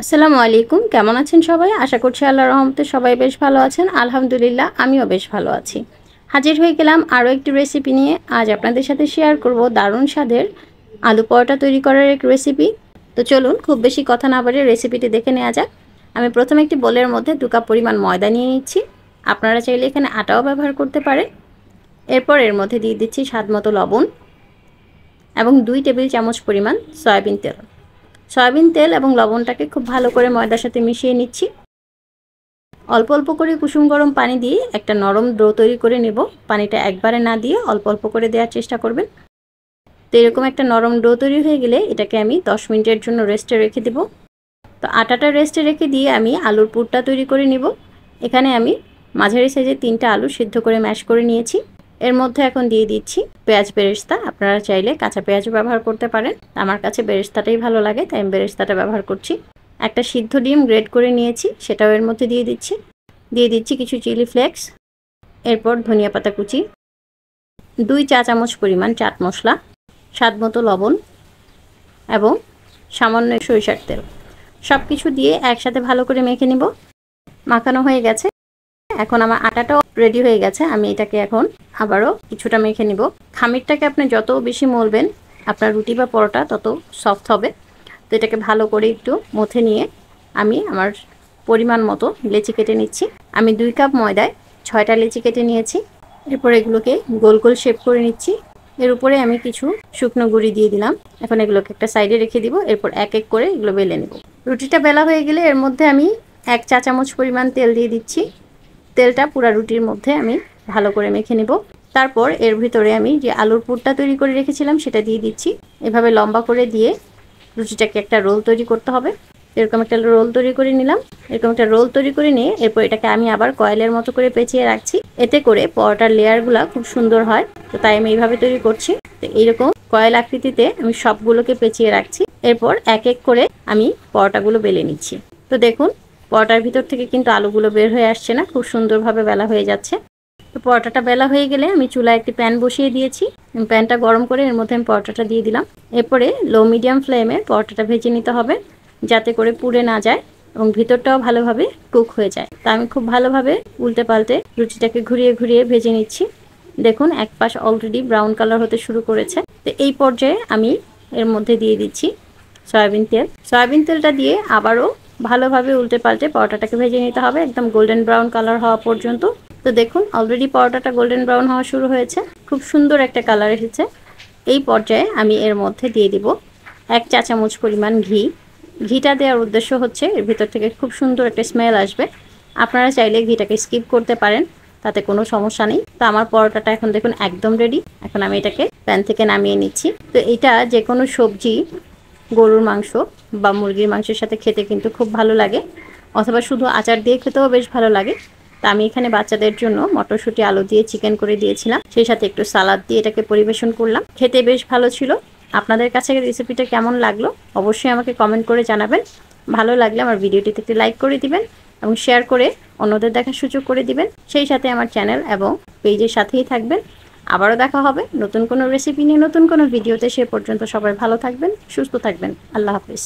আসসালামু আলাইকুম, কেমন আছেন সবাই? আশা করছি আল্লাহর রহমতে সবাই বেশ ভালো আছেন। আলহামদুলিল্লাহ আমিও বেশ ভালো আছি। হাজির হয়ে গেলাম আরও একটি রেসিপি নিয়ে। আজ আপনাদের সাথে শেয়ার করব দারুণ স্বাদের আলু পরোটা তৈরি করার এক রেসিপি। তো চলুন খুব বেশি কথা না বাড়িয়ে রেসিপিটি দেখে নেওয়া যাক। আমি প্রথমে একটি বোলের মধ্যে 2 কাপ পরিমাণ ময়দা নিয়ে নিচ্ছি। আপনারা চাইলে এখানে আটাও ব্যবহার করতে পারেন। এরপর এর মধ্যে দিয়ে দিচ্ছি স্বাদমতো লবণ এবং 2 টেবিল চামচ পরিমাণ সয়াবিন তেল। সয়াবিন তেল এবং লবণটাকে খুব ভালো করে ময়দার সাথে মিশিয়ে নিচ্ছি। অল্প অল্প করে কুসুম গরম পানি দিয়ে একটা নরম ডো তৈরি করে নেব। পানিটা একবারে না দিয়ে অল্প অল্প করে দেওয়ার চেষ্টা করবেন। তো এরকম একটা নরম ডো তৈরি হয়ে গেলে এটাকে আমি 10 মিনিটের জন্য রেস্টে রেখে দেব। তো আটাটা রেস্টে রেখে দিয়ে আমি আলুর পুরটা তৈরি করে নেব। এখানে আমি মাঝারি সাইজের 3টা আলু সিদ্ধ করে ম্যাশ করে নিয়েছি। এর মধ্যে এখন দিয়ে দিচ্ছি পেঁয়াজ বেরেস্তা। আপনারা চাইলে কাঁচা পেঁয়াজও ব্যবহার করতে পারেন। আমার কাছে বেরেস্তাটাই ভালো লাগে, তাই আমি বেরেস্তাটা ব্যবহার করছি। একটা সিদ্ধ ডিম গ্রেট করে নিয়েছি, সেটাও এর মধ্যে দিয়ে দিচ্ছি। দিয়ে দিচ্ছি কিছু চিলি ফ্লেক্স, এরপর ধনিয়া পাতা কুচি, 2 চা চামচ পরিমাণ চাট মশলা, স্বাদমতো লবণ এবং সামান্য সরিষার তেল। সব কিছু দিয়ে একসাথে ভালো করে মেখে নিব। মাখানো হয়ে গেছে। এখন আমার আটাটাও রেডি হয়ে গেছে। আমি এটাকে এখন আবারও কিছুটা মেখে নিব। খামিরটাকে আপনি যত বেশি মলবেন আপনার রুটি বা পরোটা তত সফট হবে। তো এটাকে ভালো করে একটু মথে নিয়ে আমি আমার পরিমাণ মতো লেচি কেটে নিচ্ছি। আমি 2 কাপ ময়দায় 6টা লেচি কেটে নিয়েছি। এরপর এগুলোকে গোল গোল শেপ করে নিচ্ছি। এর উপরে আমি কিছু শুকনো গুঁড়ি দিয়ে দিলাম। এখন এগুলোকে একটা সাইডে রেখে দিব। এরপর এক এক করে এগুলো বেলে নেব। রুটিটা বেলা হয়ে গেলে এর মধ্যে আমি 1 চা চামচ পরিমাণ তেল দিয়ে দিচ্ছি। তেলটা পুরা রুটির মধ্যে আমি ভালো করে মেখে নেব। তারপর এর ভিতরে আমি যে আলুর পুরটা তৈরি করে রেখেছিলাম সেটা দিয়ে দিচ্ছি। এভাবে লম্বা করে দিয়ে রুটিটাকে একটা রোল তৈরি করতে হবে। এরকম একটা রোল তৈরি করে নিলাম। এরকম একটা রোল তৈরি করে নিয়ে এরপর এটাকে আমি আবার কয়েলের মতো করে পেঁচিয়ে রাখছি। এতে করে পরোটার লেয়ারগুলো খুব সুন্দর হয়। তো তাই আমি এইভাবে তৈরি করছি। তো এইরকম কয়েল আকৃতিতে আমি সবগুলোকে পেঁচিয়ে রাখছি। এরপর এক এক করে আমি পরোটাগুলো বেলে নিচ্ছি। তো দেখুন পরোটার ভিতর থেকে কিন্তু আলুগুলো বের হয়ে আসছে না, খুব সুন্দরভাবে বেলা হয়ে যাচ্ছে। তো পরোটাটা বেলা হয়ে গেলে আমি চুলায় একটি প্যান বসিয়ে দিয়েছি। প্যানটা গরম করে এর মধ্যে আমি পরোটাটা দিয়ে দিলাম। এরপরে লো মিডিয়াম ফ্লেমে পরোটাটা ভেজে নিতে হবে, যাতে করে পুড়ে না যায় এবং ভিতরটাও ভালোভাবে কুক হয়ে যায়। তা আমি খুব ভালোভাবে উল্টে পাল্টে রুটিটাকে ঘুরিয়ে ঘুরিয়ে ভেজে নিচ্ছি। দেখুন এক পাশ অলরেডি ব্রাউন কালার হতে শুরু করেছে। তো এই পর্যায়ে আমি এর মধ্যে দিয়ে দিচ্ছি সয়াবিন তেল। সয়াবিন তেলটা দিয়ে আবারও ভালোভাবে উল্টে পাল্টে পরোটাটাকে ভেজে নিতে হবে একদম গোল্ডেন ব্রাউন কালার হওয়া পর্যন্ত। তো দেখুন অলরেডি পরোটাটা গোল্ডেন ব্রাউন হওয়া শুরু হয়েছে, খুব সুন্দর একটা কালার এসেছে। এই পর্যায়ে আমি এর মধ্যে দিয়ে দিব 1 চা চামচ পরিমাণ ঘি। ঘিটা দেওয়ার উদ্দেশ্য হচ্ছে এর ভিতর থেকে খুব সুন্দর একটা স্মেল আসবে। আপনারা চাইলে ঘিটাকে স্কিপ করতে পারেন, তাতে কোনো সমস্যা নেই। তো আমার পরোটাটা এখন দেখুন একদম রেডি। এখন আমি এটাকে প্যান থেকে নামিয়ে নিচ্ছি। তো এটা যে কোনো সবজি, গরুর মাংস বা মুরগির মাংসের সাথে খেতে কিন্তু খুব ভালো লাগে, অথবা শুধু আচার দিয়ে খেতেও বেশ ভালো লাগে। তা আমি এখানে বাচ্চাদের জন্য মটরশুঁটি আলু দিয়ে চিকেন করে দিয়েছিলাম, সেই সাথে একটু সালাদ দিয়ে এটাকে পরিবেশন করলাম। খেতে বেশ ভালো ছিল। আপনাদের কাছে রেসিপিটা কেমন লাগলো অবশ্যই আমাকে কমেন্ট করে জানাবেন। ভালো লাগলে আমার ভিডিওটিতে একটি লাইক করে দিবেন এবং শেয়ার করে অন্যদের দেখার সুযোগ করে দিবেন। সেই সাথে আমার চ্যানেল এবং পেজের সাথেই থাকবেন। আবারও দেখা হবে নতুন কোনো রেসিপি নিয়ে নতুন কোনো ভিডিওতে। সে পর্যন্ত সবাই ভালো থাকবেন, সুস্থ থাকবেন। আল্লাহ হাফিজ।